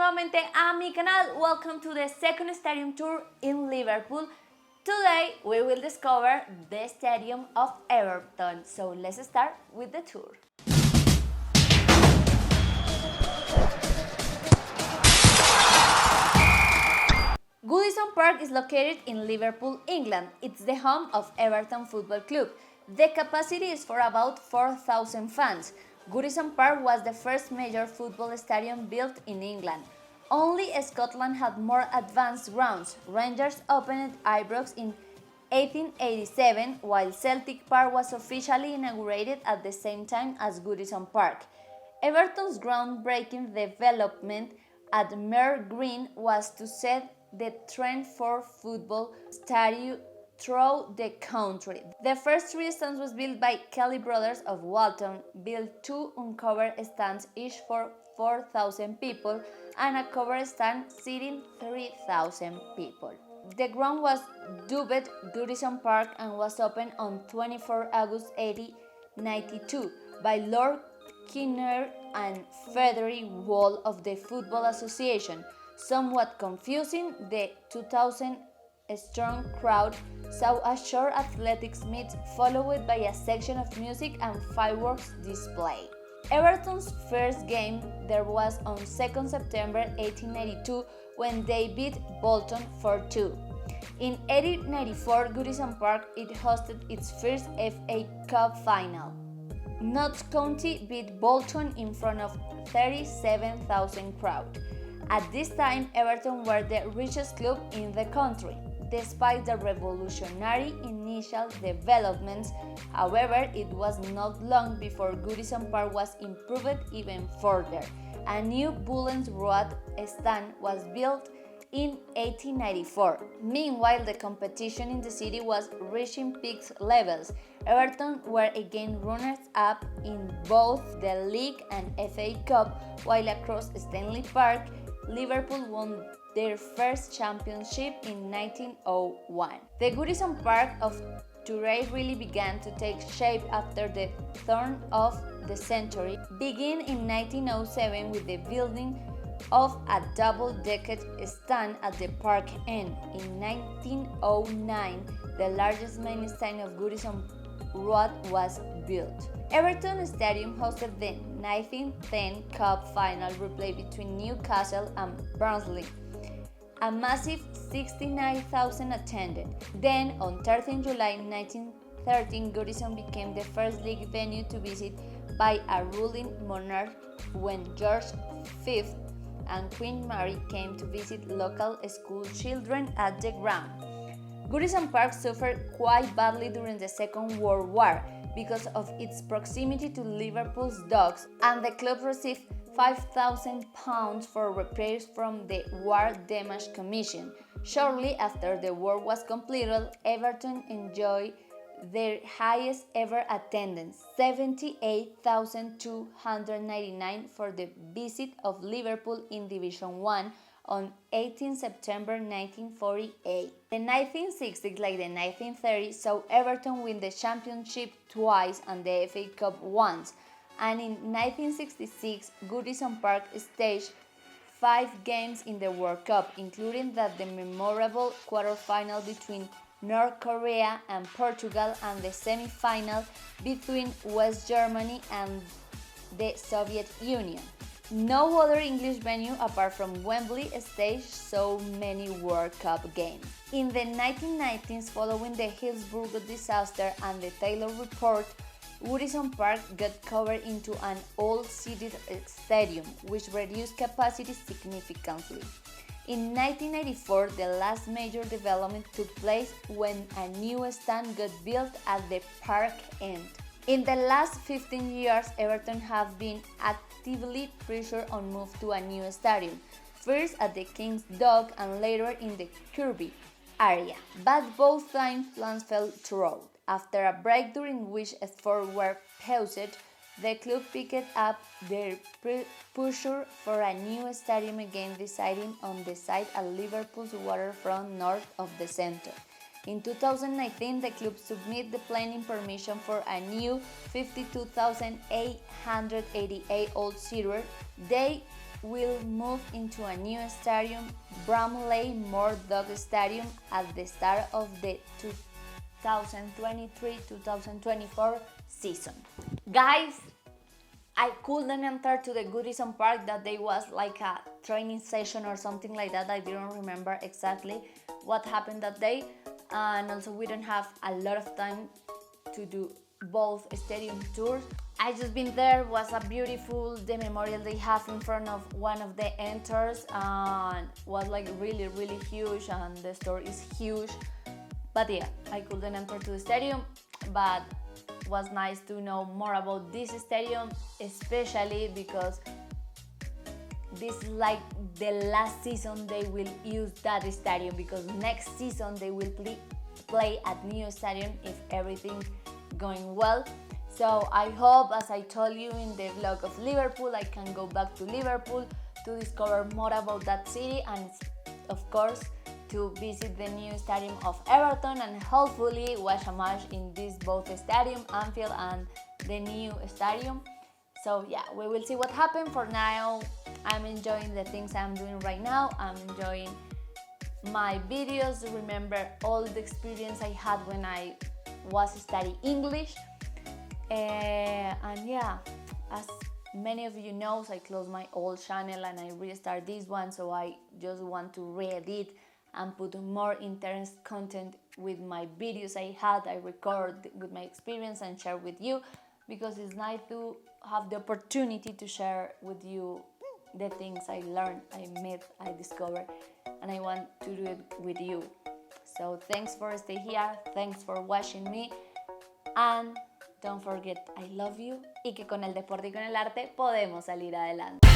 nuevamente a mi canal. Welcome to the second stadium tour in Liverpool. Today we will discover the stadium of Everton. So let's start with the tour. Goodinson Park is located in Liverpool, England. It's the home of Everton Football Club. The capacity is for about 4,000 fans. Goodinson Park was the first major football stadium built in England. Only Scotland had more advanced grounds. Rangers opened Ibrox in 1887, while Celtic Park was officially inaugurated at the same time as Goodison Park. Everton's groundbreaking development at Mere Green was to set the trend for football stadiums throughout the country. The first three stands was built by Kelly Brothers of Walton, built two uncovered stands each for 4,000 people and a covered stand seating 3,000 people. The ground was dubbed Goodison Park and was opened on 24 August 1892 by Lord Kinnaird and Frederick Wall of the Football Association. Somewhat confusing, the 2,000-strong crowd saw a short athletics meet followed by a section of music and fireworks display. Everton's first game there was on 2nd September 1892 when they beat Bolton 4-2. In 1894, Goodison Park it hosted its first FA Cup final. Notts County beat Bolton in front of 37,000 crowd. At this time, Everton were the richest club in the country. Despite the revolutionary initial developments, however, it was not long before Goodison Park was improved even further. A new Bullens Road stand was built in 1894. Meanwhile, the competition in the city was reaching peak levels. Everton were again runners-up in both the League and FA Cup, while across Stanley Park, Liverpool won their first championship in 1901. The Goodison Park of today really began to take shape after the turn of the century, beginning in 1907 with the building of a double-decked stand at the park end. In 1909, the largest main stand of Goodison Road was built. Everton Stadium hosted the 1910 Cup final replay between Newcastle and Barnsley. A massive 69,000 attended. Then, on 13 July 1913, Goodison became the first league venue to visit by a ruling monarch when George V and Queen Mary came to visit local school children at the ground. Goodison Park suffered quite badly during the Second World War because of its proximity to Liverpool's docks, and the club received £5,000 for repairs from the War Damage Commission. Shortly after the war was completed, Everton enjoyed their highest ever attendance, 78,299 for the visit of Liverpool in Division 1 on 18 September 1948. The 1960s, like the 1930s, saw Everton win the championship twice and the FA Cup once, and in 1966, Goodison Park staged 5 games in the World Cup, including the memorable quarter-final between North Korea and Portugal and the semi-final between West Germany and the Soviet Union. No other English venue apart from Wembley staged so many World Cup games. In the 1990s, following the Hillsborough disaster and the Taylor Report, Goodison Park got converted into an all-seated stadium, which reduced capacity significantly. In 1994, the last major development took place when a new stand got built at the park end. In the last 15 years, Everton have been actively pressured on move to a new stadium, first at the King's Dock and later in the Kirby area, but both times plans fell through. After a break during which efforts were paused, the club picked up their pursuit for a new stadium again, deciding on the site at Liverpool's waterfront north of the centre. In 2019, the club submitted the planning permission for a new 52,888 old seater. They will move into a new stadium, Bramley Murdoch Stadium, at the start of the 2023-2024 season. Guys, I couldn't enter to the Goodinson Park. That day was like a training session or something like that. I didn't remember exactly what happened that day, and also we don't have a lot of time to do both stadium tours. I just been there. Was a beautiful, the memorial they have in front of one of the enters, and was like really huge, and the store is huge. But yeah, I couldn't enter to the stadium, but was nice to know more about this stadium, especially because this is like the last season they will use that stadium, because next season they will play at new stadium if everything going well. So I hope, as I told you in the vlog of Liverpool, I can go back to Liverpool to discover more about that city, and of course to visit the new stadium of Everton, and hopefully watch a match in this both stadium, Anfield and the new stadium. So yeah, we will see what happens. For now, I'm enjoying the things I'm doing right now. I'm enjoying my videos, remember all the experience I had when I was studying English. And yeah, as many of you know, I closed my old channel and I restart this one, so I just want to re-edit and put more interest content with my videos I record with my experience and share with you, because it's nice to have the opportunity to share with you the things I learned, I met, I discovered, and I want to do it with you. So thanks for staying here, thanks for watching me, and don't forget, I love you, y que con el deporte y con el arte podemos salir adelante.